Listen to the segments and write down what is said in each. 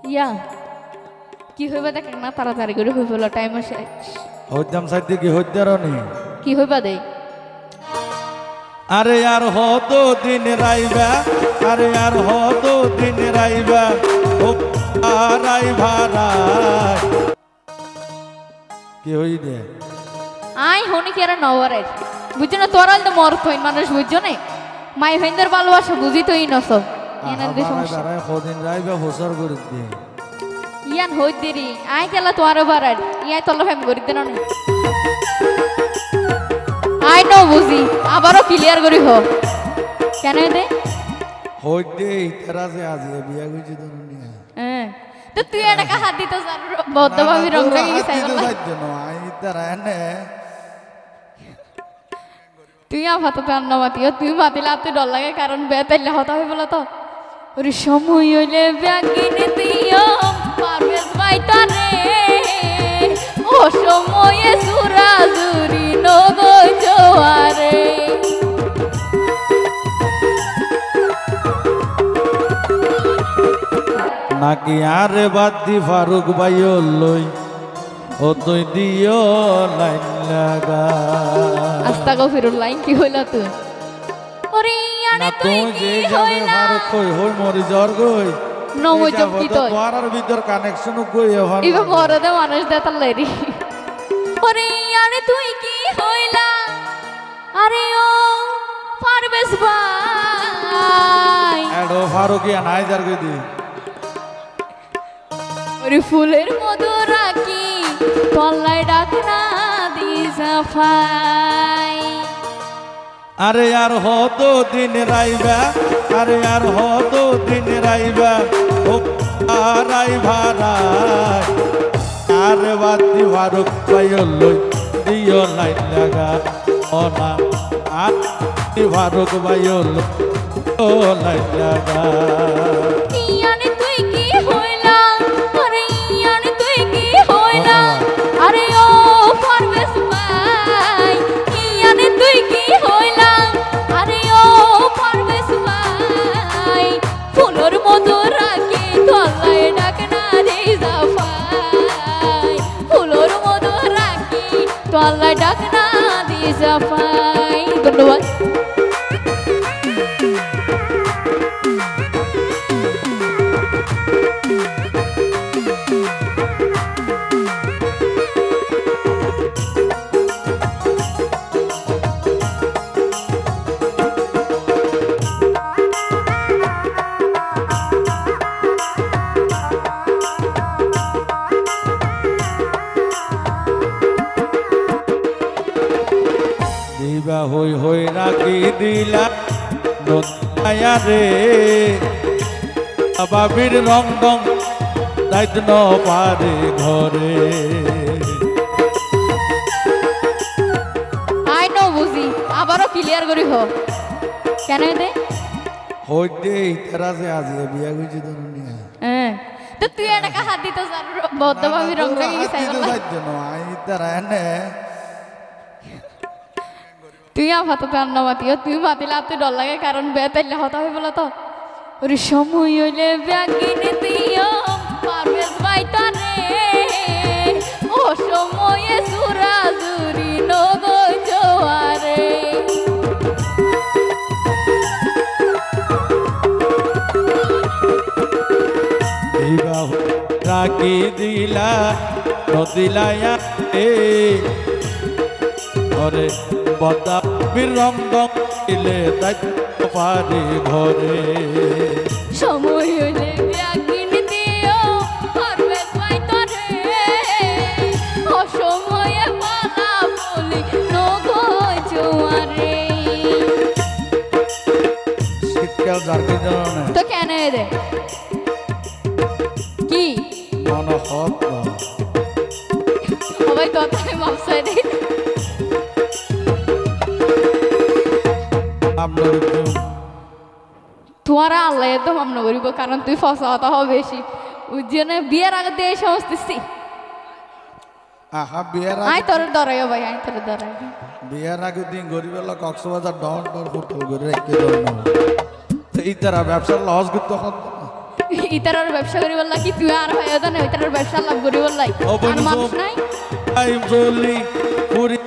ইয়া কি হইবা দেখ না তাড়াতাড়ি করে হই বলো টাইম শেষ হইতাম সাইতে কি হইতারনি কি হইবা দেই আরে আর হত দিন রাইবা আরে আর হত দিন রাইবা ও রাইবা রাই কি হই দে আই হনি কি আর নওয়ারে বুঝছো না তোরাল তো মরত হই মানুষ বুঝছো না মাই হইন্দের ভালোবাসা বুঝি তো ই নস এনার দে সমস্যা আরে কদিন রাইবা বছর করে দে ইয়ান হই দেরি আই কেলা তোয়ারে বারার ইয়াই তোলা ফেম করি দেন না আই নো বুঝি আবারও ক্লিয়ার করি হো কেন দে হই দে ইতারা যে আজ বিয়া কইছি তো নিয়া হ্যাঁ তো তুই এটা কা হাত দিতে জান বদ্ধ ভাবি রং রঙি গিয়ে আই ইতারা এনে তুই আপাতত আন্নামাতিও তুই মাতিলে তুই ডর লাগে কারণ বেতাইলে হতা হয়ে বলো তো ওরে সময় হইলে ব্যাগিনে দিও পারবেশ বাইতারে ও সময়ে সুরাজুরি নগো জোয়ারে নাকি আরে বাদি ফারুক ভাইও লই ও তুই দিও লাইন লাগা আস্তা গো ফিরুল লাইন কি হইলা তুই ওরে না আরে তুই তুই যে কি যাবে হইলা ফারুক কই হই মরি জ্বর গই ন হই যাব কি তো তোরার ভিতর কানেকশন কই এখন ইবে মরদে মানুষ দেতাল লেরি ওরে আরে তুই কি হইলা আরে ও পারবেশ ভাই এডো ফারুকিয়া নাই যার কই দি ওরে ফুলের মধু রাখি তল্লাই ডাক না দি সাফাই আরে আর হত দিন রাইবা আরে আর হত দিন রাইবা ও রাইবা রাই আরে বাদি ফারুক ভাইও লই দিও লাইন লাগা ও না আর ফারুক ভাইও লই ও লাইন লাগা ইয়ানে তুই কি হইলা আরে ইয়ানে তুই কি হইলা আরে ও পারবেশ ভাই ইয়ানে তুই কি হইলা আরে ও পারবেশ ভাই ফুলের মধু রাখি তল্লাই ডাক না দি সাফাই ফুলের মধু রাখি তল্লাই ডাক না দি সাফাই ধন্যবাদ দিবা হই হই রাখি দিলা নয়া রে বাবির রং রং দায়িত্ব ন পারে ঘরে আই নো বুঝি আবারও ক্লিয়ার করি হো কেন দে হইতে ইতারা যে আজ বিয়া কইছি তো নিয়া হ্যাঁ তো তুই এটা কা হাত দিতে জান বদ্ধ ভাবি রং রঙি গিয়ে আই ইতারা এনে তুই আপাতত আন্নামাতিও তুই মাতিলে তুই ডর লাগে কারণ বেতাইলে হতা হয়ে বলো তো ওরে সময় হইলে ব্যাগিনে দিও পারবেশ বাইতারে ও সময়ে সুরাজুরি নগো জোয়ারে দিবা রাখি দিলা নদিলায়া এ ঘরে বদাবির রং রং দিলে দায়িত্ব পারে ঘরে সময় হইলে ব্যাগিনে দিও পারবেশ বাইতারে ও সময়ে পালা বলি নগো জোয়ারে শীতকাল জার্কি জানো তো কেন দে কি মন হত সবাই কথায় মাপসাই দে আপনার তোমারা আল্লাহ একদম আমন করিব কারণ তুই ফসা হতা হবে বেশি উজ্জনে বিয়ের আগে দিয়ে এই সমস্ত আহা বিয়ার আই তোর ডরাইও ভাই আই তোর ডরাই বিয়ার আগে দিন গরিবেলা কক্সবাজার ডন ডর ফুটবল করে রেখে ধরুন এই তারা ব্যবসার লস কিন্তু ইতারার ব্যবসা করি বললা কি তুই আর হয় জানে ইতারার ব্যবসা লাভ করি বললাই ও আর বন্ধু মানুষ নাই আই জলি পুরি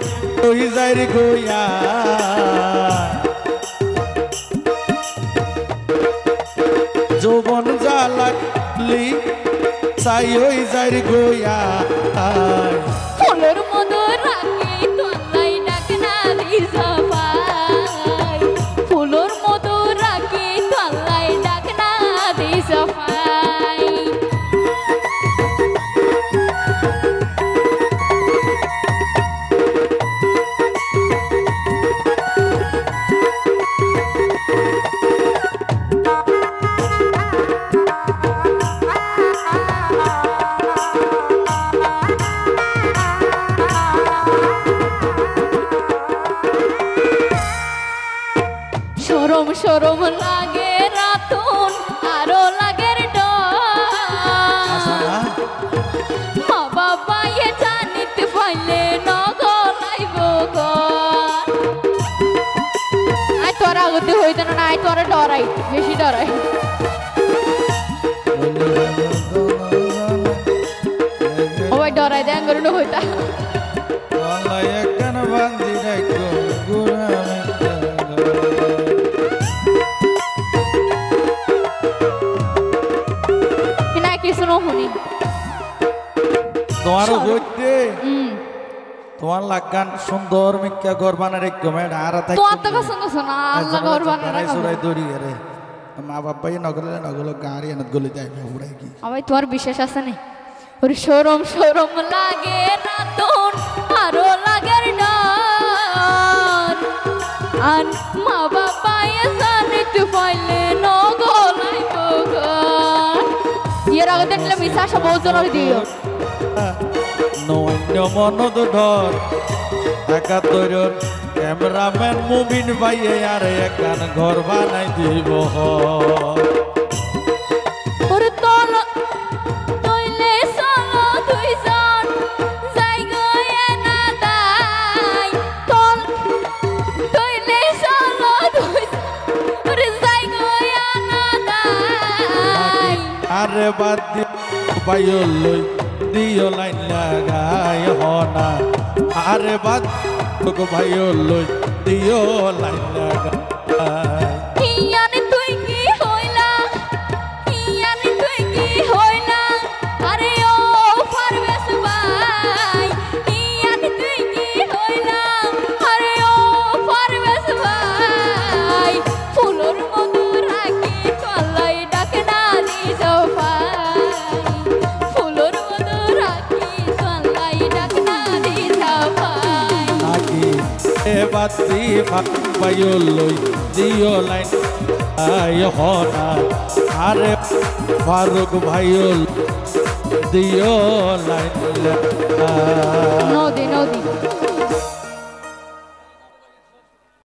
ওই যাইরে গইয়া যৌবন জ্বালালি চাই ওই যাইরে গইয়া ফুলের মতো রাখি তোলাই ডাক না দিস পাই ফুলের মতো রাখি তোলাই ডাক না দিস পাই সরম সরম লাগে রাতুন আরো লাগের ডর মা বাবা এ জানিতে পাইলে নগলাইব আই তোর আগতে হইতে না আই তোর ডরাই বেশি ডরাই ওই ডরাই দেন করুন হইতা কেন বান্দি রাখো না কিছু শুনি তোমারও বইতে তোমার লাগান সুন্দর মিক্কা গরবানের এক কমেন্ট আর তাই তো আত্মা পছন্দ শোনা আল্লাহ গরবান সুরাই দড়ি রে মা বাবাই নগলে নগলো গাড়ি এনে গলি দেয় উড়াই কি আবাই তোমার বিশেষ আছে নি ওর শরম শরম লাগে রাতন আরো লাগের ডর আর মা বাবা এ জানিতে পাইলে নগলাই বগন এর আগে দেখলে মিশা সব ওজন দিও নৈন্য মনদ ধর একাত্তরের ক্যামেরাম্যান মুবিন ভাইয়ে আর একান ঘর বানাই দিব ওরে তল তইলে চলো দুইজন যাই গয়ে না দাই তল তইলে চলো দুইজন ওরে যাই গয়ে না দাই আরে বাদ ভাইও লই দিও লাইন লাগাই হনা আরে বাদ ভাইও লই দিও লাইন লাগাই ইয়ানি তুই কি হইলা ইয়ানি তুই কি হইলা আরে ও পারবেশ ভাই ইয়ানি তুই কি হইলা আরে ও পারবেশ ভাই ফুলের মতো রাখি তোলাই ডাক না দিস ভাই ফুলের মতো রাখি তোলাই ডাক না দিস ভাই নাকি এ বাতি ভাইও লই দিও লাইন আয় হনা আরে ফারুক ভাইও দিও লাইন নদী নদী